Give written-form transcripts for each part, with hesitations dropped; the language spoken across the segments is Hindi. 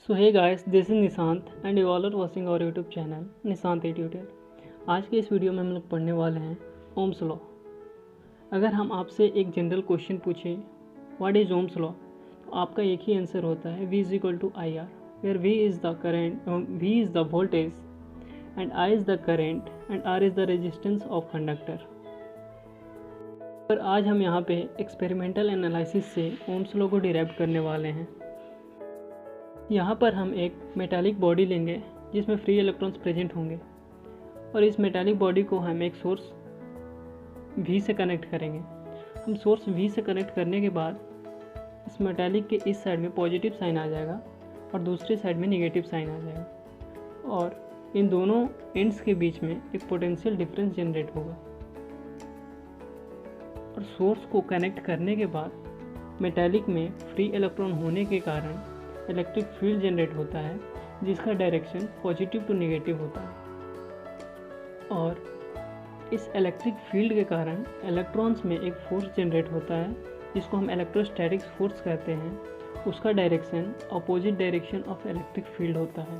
So hey guys, this is Nishant and you all are watching our YouTube channel Nishant tutor. आज के इस वीडियो में हम लोग पढ़ने वाले हैं ओम्स लॉ। अगर हम आपसे एक जनरल क्वेश्चन पूछें व्हाट इज ओम्स लॉ, तो आपका एक ही आंसर होता है V is equal to I R, where V is the current, V is the voltage and I is the current and R is the resistance of conductor. पर आज हम यहाँ पे एक्सपेरिमेंटल एनालिसिस से ओम्स लॉ को डिराइव करने वाले हैं। यहाँ पर हम एक मेटालिक बॉडी लेंगे जिसमें फ्री इलेक्ट्रॉन्स प्रेजेंट होंगे और इस मेटालिक बॉडी को हम एक सोर्स V से कनेक्ट करेंगे। हम सोर्स V से कनेक्ट करने के बाद इस मेटालिक के इस साइड में पॉजिटिव साइन आ जाएगा और दूसरी साइड में नेगेटिव साइन आ जाएगा और इन दोनों एंड्स के बीच में एक पोटेंशियल डिफरेंस जनरेट होगा। और सोर्स को कनेक्ट करने के बाद मेटालिक में फ्री इलेक्ट्रॉन होने के कारण इलेक्ट्रिक फील्ड जनरेट होता है जिसका डायरेक्शन पॉजिटिव टू नेगेटिव होता है। और इस इलेक्ट्रिक फील्ड के कारण इलेक्ट्रॉन्स में एक फोर्स जनरेट होता है जिसको हम इलेक्ट्रोस्टैटिक फोर्स कहते हैं। उसका direction opposite direction of electric field होता है।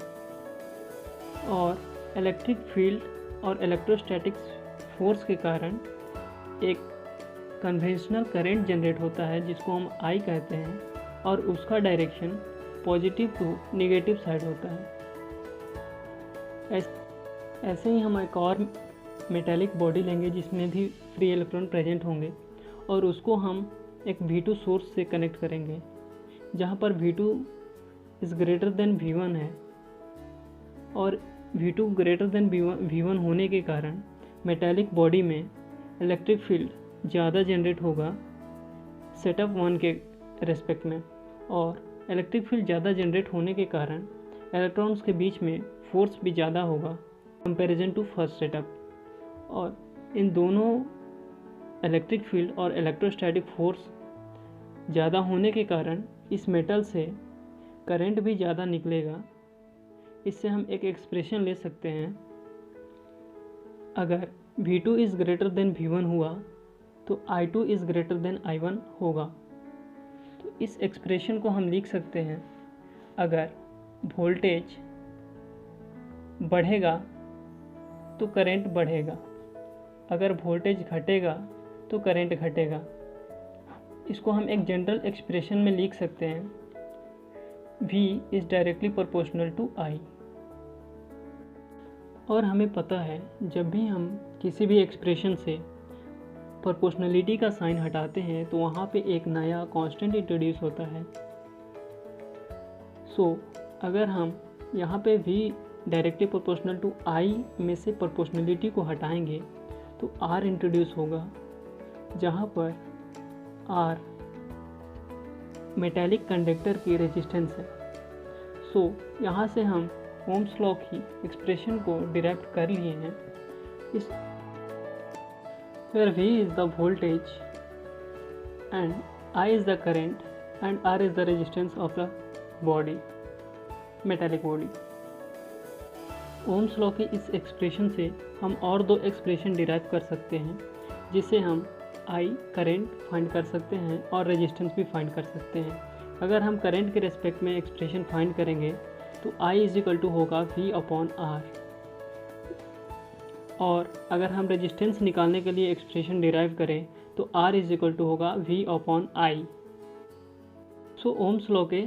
और इलेक्ट्रिक फील्ड और इलेक्ट्रोस्टैटिक फोर्स के कारण एक कन्वेंशनल करंट जनरेट होता है जिसको हम आई कहते हैं और उसका direction positive to negative side होता है। ऐसे ही हम एक और मेटालिक बॉडी लेंगे जिसमें भी फ्री इलेक्ट्रॉन प्रेजेंट होंगे और उसको हम एक V2 सोर्स से कनेक्ट करेंगे जहाँ पर V2 is greater than V1 है। और V2 ग्रेटर देन V1 होने के कारण मेटालिक बॉडी में इलेक्ट्रिक फील्ड ज़्यादा जनरेट होगा सेटअप 1 के रेस्पेक्ट में। और इलेक्ट्रिक फील्ड ज़्यादा जनरेट होने के कारण इलेक्ट्रॉन्स के बीच में फोर्स भी ज़्यादा होगा कंपैरिजन टू फर्स्ट सेटअप। और इन दोनों इलेक्ट्रिक फील्ड और इलेक्ट्रोस्टैटिक फोर्स ज़्यादा होने के कारण इस मेटल से करंट भी ज़्यादा निकलेगा। इससे हम एक एक्सप्रेशन ले सकते हैं, अगर V2 is greater than V1 हुआ तो I2 is greater than I1 होगा। तो इस एक्सप्रेशन को हम लिख सकते हैं, अगर वोल्टेज बढ़ेगा तो करंट बढ़ेगा, अगर वोल्टेज घटेगा तो करंट घटेगा। इसको हम एक जनरल एक्सप्रेशन में लिख सकते हैं, V is directly proportional to I। और हमें पता है जब भी हम किसी भी एक्सप्रेशन से प्रोपोर्शनलिटी का साइन हटाते हैं तो वहाँ पे एक नया कांस्टेंट इंट्रोड्यूस होता है। अगर हम यहाँ पे V directly proportional to I में से प्रोपोर्शनलिटी को हटाएंगे तो R इंट्रोड्यूस होगा, जहाँ पर R मेटालिक कंडक्टर की रेजिस्टेंस है। यहाँ से हम ओम्स लॉ की एक्सप्रेशन को डिराइव कर लिए हैं। इस where V is the voltage and I is the current and R is the resistance of the body, metallic body। Ohm's law की इस एक्सप्रेशन से हम और दो एक्सप्रेशन डिराइव कर सकते हैं जिससे हम I करंट फाइंड कर सकते हैं और रेजिस्टेंस भी फाइंड कर सकते हैं। अगर हम करंट के रेस्पेक्ट में एक्सप्रेशन फाइंड करेंगे तो I इज इक्वल टू होगा V अपॉन R। और अगर हम रेजिस्टेंस निकालने के लिए एक्सप्रेशन डिराइव करें तो R इज इक्वल टू होगा V upon I। Ohm's law के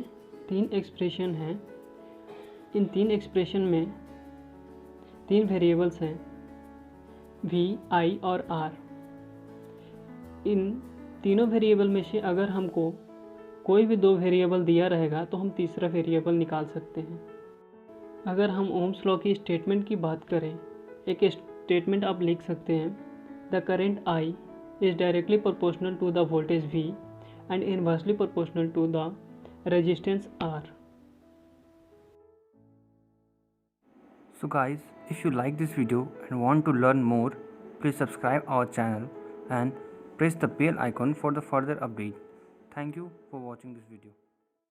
3 एक्सप्रेशन हैं। इन 3 एक्सप्रेशन में 3 वेरिएबल्स हैं, V, I और R। इन तीनों वेरिएबल में से अगर हमको कोई भी 2 वेरिएबल दिया रहेगा तो हम तीसरा वेरिएबल निकाल सकते हैं। अगर हम ओम्स लॉ की स्टेटमेंट की बात करें, एक स्टेटमेंट आप लिख सकते हैं, the current I is directly proportional to the voltage V and inversely proportional to the resistance R। So guys, if you like this video and want to learn more, please subscribe our channel and press the bell icon for the further update. Thank you for watching this video.